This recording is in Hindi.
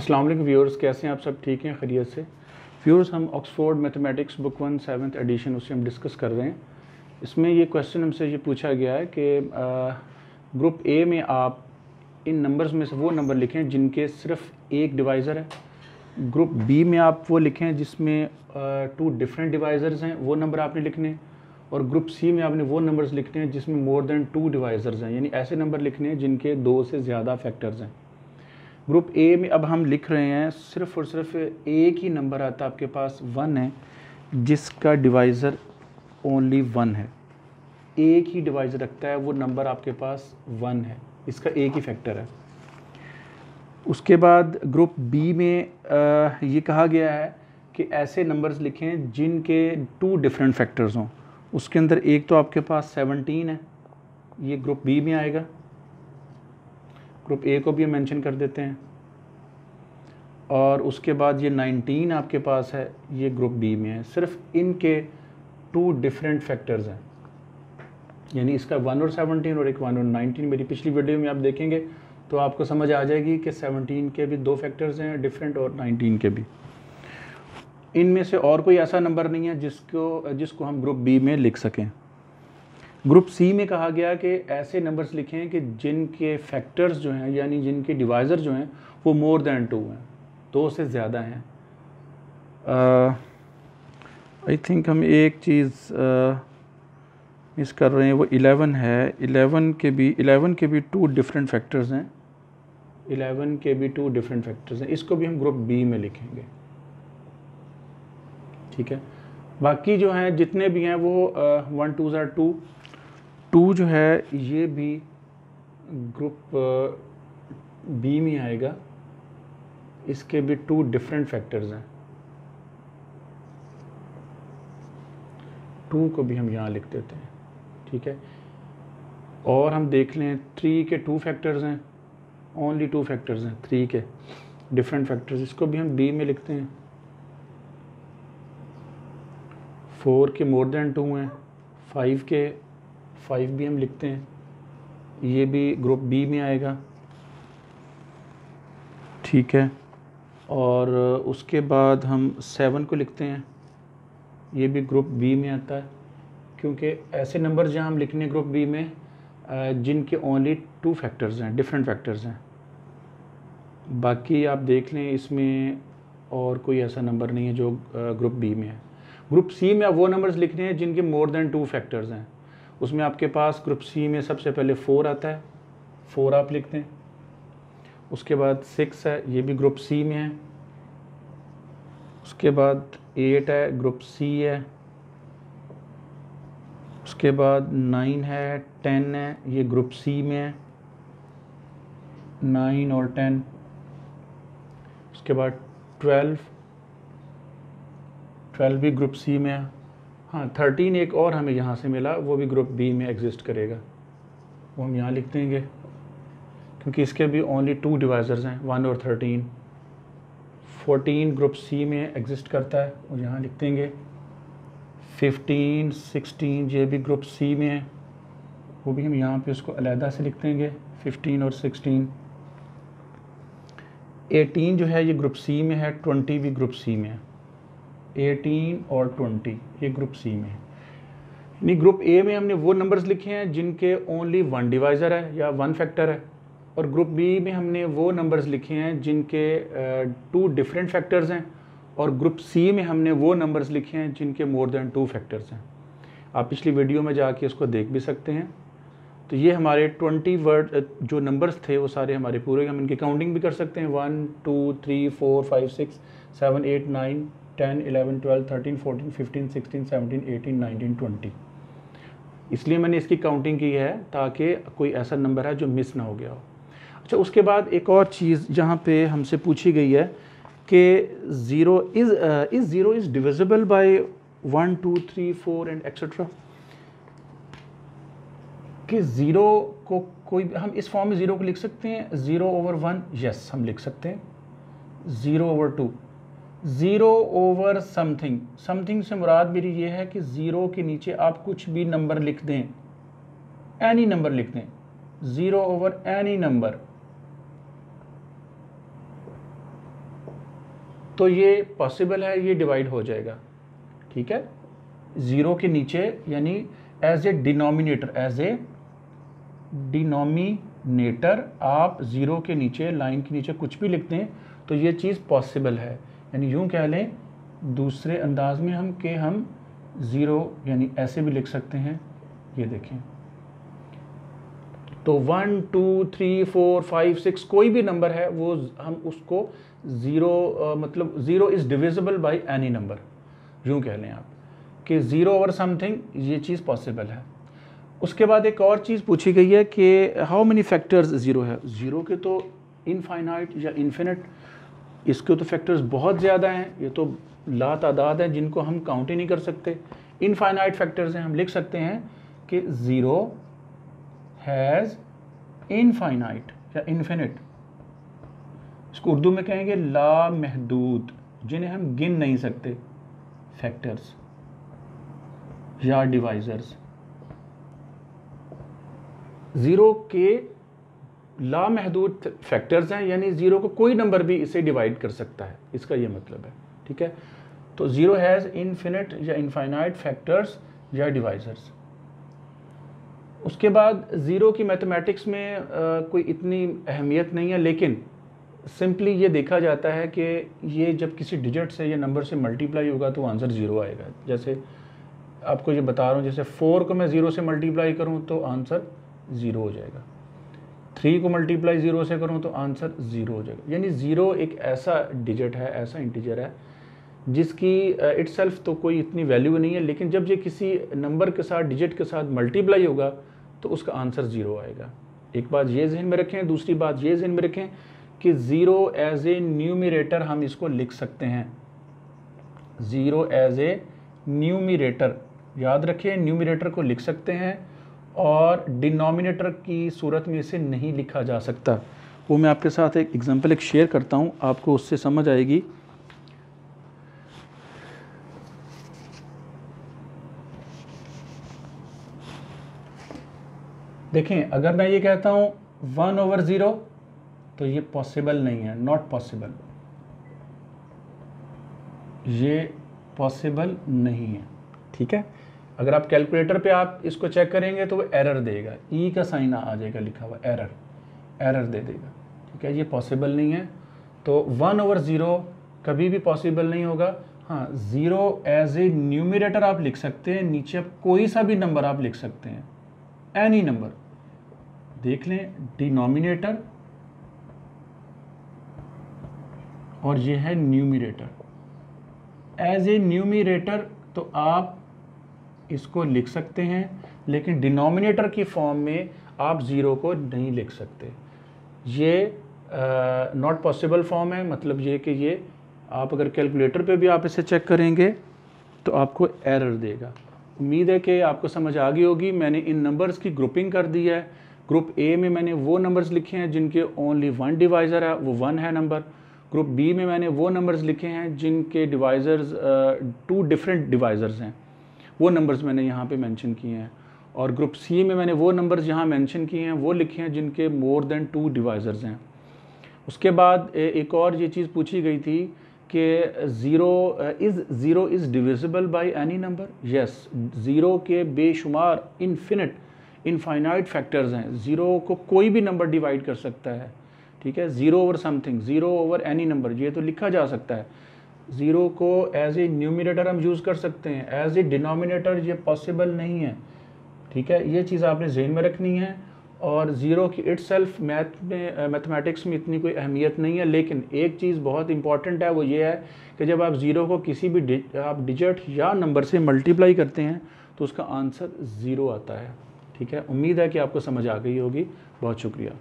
अस्सलाम वालेकुम व्यूअर्स, कैसे हैं आप सब? ठीक हैं, खैरियत से? व्यूअर्स, हम Oxford mathematics book 1 7th addition उसे हम डिस्कस कर रहे हैं। इसमें ये क्वेश्चन हमसे ये पूछा गया है कि ग्रुप ए में आप इन नंबर्स में से वो नंबर लिखें जिनके सिर्फ एक डिवाइज़र है। ग्रुप बी में आप वो लिखें जिसमें 2 डिफरेंट डिवाइज़र्स हैं, वो नंबर आपने लिखने। और ग्रुप सी में आपने वो नंबर्स लिखने हैं जिसमें मोर देन 2 डिवाइज़र्स हैं, यानी ऐसे नंबर लिखने हैं जिनके 2 से ज़्यादा फैक्टर्स हैं। ग्रुप ए में अब हम लिख रहे हैं सिर्फ और सिर्फ एक ही नंबर आता है आपके पास 1 है, जिसका डिवाइज़र ओनली 1 है। एक ही डिवाइज़र रखता है वो नंबर आपके पास 1 है, इसका एक ही फैक्टर है। उसके बाद ग्रुप बी में ये कहा गया है कि ऐसे नंबर्स लिखें जिनके 2 डिफरेंट फैक्टर्स हों। उसके अंदर एक तो आपके पास 17 है, ये ग्रुप बी में आएगा। ग्रुप ए को भी हम मेंशन कर देते हैं। और उसके बाद ये 19 आपके पास है, ये ग्रुप बी में है। सिर्फ इनके 2 डिफरेंट फैक्टर्स हैं, यानी इसका 1 और 17 और एक 1 और 19। मेरी पिछली वीडियो में आप देखेंगे तो आपको समझ आ जाएगी कि 17 के भी 2 फैक्टर्स हैं डिफरेंट, और 19 के भी। इनमें से और कोई ऐसा नंबर नहीं है जिसको हम ग्रुप बी में लिख सकें। ग्रुप सी में कहा गया कि ऐसे नंबर्स लिखें कि जिनके फैक्टर्स जो हैं, यानी जिनके डिवाइज़र जो हैं, वो मोर देन 2 हैं, 2 से ज़्यादा हैं। आई थिंक हम एक चीज़ मिस कर रहे हैं, वो 11 है। 11 के भी 2 डिफरेंट फैक्टर्स हैं। 11 के भी 2 डिफरेंट फैक्टर्स हैं, इसको भी हम ग्रुप बी में लिखेंगे। ठीक है, बाकी जो हैं जितने भी हैं वो 1 2 ज़ार 2 जो है ये भी ग्रुप बी में आएगा। इसके भी 2 डिफरेंट फैक्टर्स हैं। 2 को भी हम यहाँ लिख देते हैं। ठीक है, और हम देख लें 3 के 2 फैक्टर्स हैं, ओनली 2 फैक्टर्स हैं 3 के डिफरेंट फैक्टर्स, इसको भी हम बी में लिखते हैं। 4 के मोर देन 2 हैं, 5 के 5 भी हम लिखते हैं, ये भी ग्रुप बी में आएगा। ठीक है, और उसके बाद हम 7 को लिखते हैं, ये भी ग्रुप बी में आता है, क्योंकि ऐसे नंबर जहाँ हम लिखने ग्रुप बी में जिनके ओनली 2 फैक्टर्स हैं, डिफरेंट फैक्टर्स हैं। बाकी आप देख लें इसमें और कोई ऐसा नंबर नहीं है जो ग्रुप बी में है। ग्रुप सी में आप वो नंबर्स लिखने हैं जिनके मोर देन 2 फैक्टर्स हैं। उसमें आपके पास ग्रुप सी में सबसे पहले 4 आता है, 4 आप लिखते हैं। उसके बाद 6 है, ये भी ग्रुप सी में है। उसके बाद 8 है, ग्रुप सी है। उसके बाद 9 है, 10 है, ये ग्रुप सी में है, 9 और 10। उसके बाद 12 भी ग्रुप सी में है। हाँ, 13 एक और हमें यहाँ से मिला, वो भी ग्रुप बी में एग्जिस्ट करेगा, वो हम यहाँ लिख देंगे, क्योंकि इसके भी ओनली 2 डिवाइज़र्स हैं, 1 और 13। 14 ग्रुप सी में एग्जिस्ट करता है, वो यहाँ लिख देंगे। 15 16 ये भी ग्रुप सी में है, वो भी हम यहाँ पे उसको अलहदा से लिख देंगे, 15 और 16। 18 जो है ये ग्रुप सी में है, 20 भी ग्रुप सी में है। 18 और 20 ये ग्रुप सी में है। यानी ग्रुप ए में हमने वो नंबर्स लिखे हैं जिनके ओनली 1 डिवाइज़र है या 1 फैक्टर है, और ग्रुप बी में हमने वो नंबर्स लिखे हैं जिनके 2 डिफरेंट फैक्टर्स हैं, और ग्रुप सी में हमने वो नंबर्स लिखे हैं जिनके मोर देन 2 फैक्टर्स हैं। आप पिछली वीडियो में जाके इसको देख भी सकते हैं। तो ये हमारे 20 वर्ड जो नंबर्स थे वो सारे हमारे पूरे, हम इनकी काउंटिंग भी कर सकते हैं। 1 2 3 4 5 6 7 8 9 10 11 12 13 14 15 16 17 18 19 20। इसलिए मैंने इसकी काउंटिंग की है ताकि कोई ऐसा नंबर है जो मिस ना हो गया हो। अच्छा, उसके बाद एक और चीज़ जहाँ पे हमसे पूछी गई है कि zero is divisible by 1 2 3 4 and etcetera, कि ज़ीरो को कोई हम इस फॉर्म में ज़ीरो को लिख सकते हैं 0/1। यस, हम लिख सकते हैं 0/2। 0 समथिंग से मुराद मेरी ये है कि 0 के नीचे आप कुछ भी नंबर लिख दें, एनी नंबर लिख दें, 0 ओवर एनी नंबर। तो ये पॉसिबल है, ये डिवाइड हो जाएगा, ठीक है। 0 के नीचे यानी एज ए डिनोमिनेटर आप 0 के नीचे, लाइन के नीचे कुछ भी लिखते हैं तो ये चीज़ पॉसिबल है। यानी यूँ कह लें दूसरे अंदाज में हम कि हम 0 यानी ऐसे भी लिख सकते हैं, ये देखें। तो 1 2 3 4 5 6 कोई भी नंबर है वो हम उसको 0 मतलब 0 is divisible by any number, यूँ कह लें आप कि 0 ओवर समथिंग, ये चीज़ पॉसिबल है। उसके बाद एक और चीज़ पूछी गई है कि हाउ मेनी फैक्टर्स 0 है। 0 के तो इनफाइनाइट या इन्फिनिट, इसके तो फैक्टर्स बहुत ज़्यादा हैं, ये तो ला तादाद हैं जिनको हम काउंट ही नहीं कर सकते। इनफाइनाइट फैक्टर्स हैं, हम लिख सकते हैं कि 0 हैज़ इनफाइनाइट या इन्फिनिट, इसको उर्दू में कहेंगे लामहदूद, जिन्हें हम गिन नहीं सकते, फैक्टर्स या डिवाइजर्स। 0 के लामहदूद फैक्टर्स हैं, यानी 0 को कोई नंबर भी इसे डिवाइड कर सकता है, इसका ये मतलब है, ठीक है। तो 0 हैज़ इनफिनिट या इनफाइनाइट फैक्टर्स या डिवाइजर्स। उसके बाद 0 की मैथमेटिक्स में कोई इतनी अहमियत नहीं है, लेकिन सिंपली ये देखा जाता है कि ये जब किसी डिजिट से या नंबर से मल्टीप्लाई होगा तो आंसर 0 आएगा। जैसे आपको ये बता रहा हूँ, जैसे 4 को मैं 0 से मल्टीप्लाई करूँ तो आंसर 0 हो जाएगा, 3 को मल्टीप्लाई 0 से करूँ तो आंसर 0 हो जाएगा। यानी 0 एक ऐसा डिजिट है, ऐसा इंटीजर है जिसकी इटसेल्फ तो कोई इतनी वैल्यू नहीं है, लेकिन जब ये किसी नंबर के साथ, डिजिट के साथ मल्टीप्लाई होगा तो उसका आंसर 0 आएगा। एक बात ये जहन में रखें, दूसरी बात ये जहन में रखें कि 0 एज ए न्यूमरेटर हम इसको लिख सकते हैं। 0 एज ए न्यूमरेटर, याद रखें न्यूमरेटर को लिख सकते हैं, और डिनोमिनेटर की सूरत में इसे नहीं लिखा जा सकता। वो मैं आपके साथ एक एग्जांपल शेयर करता हूँ, आपको उससे समझ आएगी। देखें, अगर मैं ये कहता हूँ 1/0 तो ये पॉसिबल नहीं है, नॉट पॉसिबल, ये पॉसिबल नहीं है, ठीक है। अगर आप कैलकुलेटर पे आप इसको चेक करेंगे तो वो एरर देगा, ई का साइन आ जाएगा लिखा हुआ, एरर दे देगा, ठीक है, ये पॉसिबल नहीं है। तो 1/0 कभी भी पॉसिबल नहीं होगा। हाँ, 0 एज ए न्यूमरेटर आप लिख सकते हैं, नीचे आप कोई सा भी नंबर आप लिख सकते हैं, एनी नंबर। देख लें, डिनोमिनेटर और ये है न्यूमरेटर। एज ए न्यूमरेटर तो आप इसको लिख सकते हैं, लेकिन डिनोमिनेटर की फॉर्म में आप 0 को नहीं लिख सकते। ये नॉट पॉसिबल फॉर्म है, मतलब ये कि ये आप अगर कैलकुलेटर पे भी आप इसे चेक करेंगे तो आपको एरर देगा। उम्मीद है कि आपको समझ आ गई होगी। मैंने इन नंबर्स की ग्रुपिंग कर दी है। ग्रुप ए में मैंने वो नंबर्स लिखे हैं जिनके ओनली 1 डिवाइज़र है, वो 1 है नंबर। ग्रुप बी में मैंने वो नंबर्स लिखे हैं जिनके डिवाइज़र्स 2 डिफरेंट डिवाइज़र्स हैं, वो नंबर्स मैंने यहाँ पे मेंशन किए हैं। और ग्रुप सी में मैंने वो नंबर्स यहाँ मेंशन किए हैं, वो लिखे हैं जिनके मोर देन 2 डिवाइज़र्स हैं। उसके बाद एक और ये चीज़ पूछी गई थी कि 0 is divisible by any number. Yes, 0 के बेशुमार इनफाइनाइट फैक्टर्स हैं, 0 को कोई भी नंबर डिवाइड कर सकता है, ठीक है। 0 over something, 0 over any number, ये तो लिखा जा सकता है। 0 को एज ए न्यूमरेटर हम यूज़ कर सकते हैं, एज ए डिनोमिनेटर ये पॉसिबल नहीं है, ठीक है। ये चीज़ आपने ज़हन में रखनी है। और 0 की इटसेल्फ मैथमेटिक्स में इतनी कोई अहमियत नहीं है, लेकिन एक चीज़ बहुत इंपॉर्टेंट है, वो ये है कि जब आप 0 को किसी भी आप डिजिट या नंबर से मल्टीप्लाई करते हैं तो उसका आंसर 0 आता है, ठीक है। उम्मीद है कि आपको समझ आ गई होगी। बहुत शुक्रिया।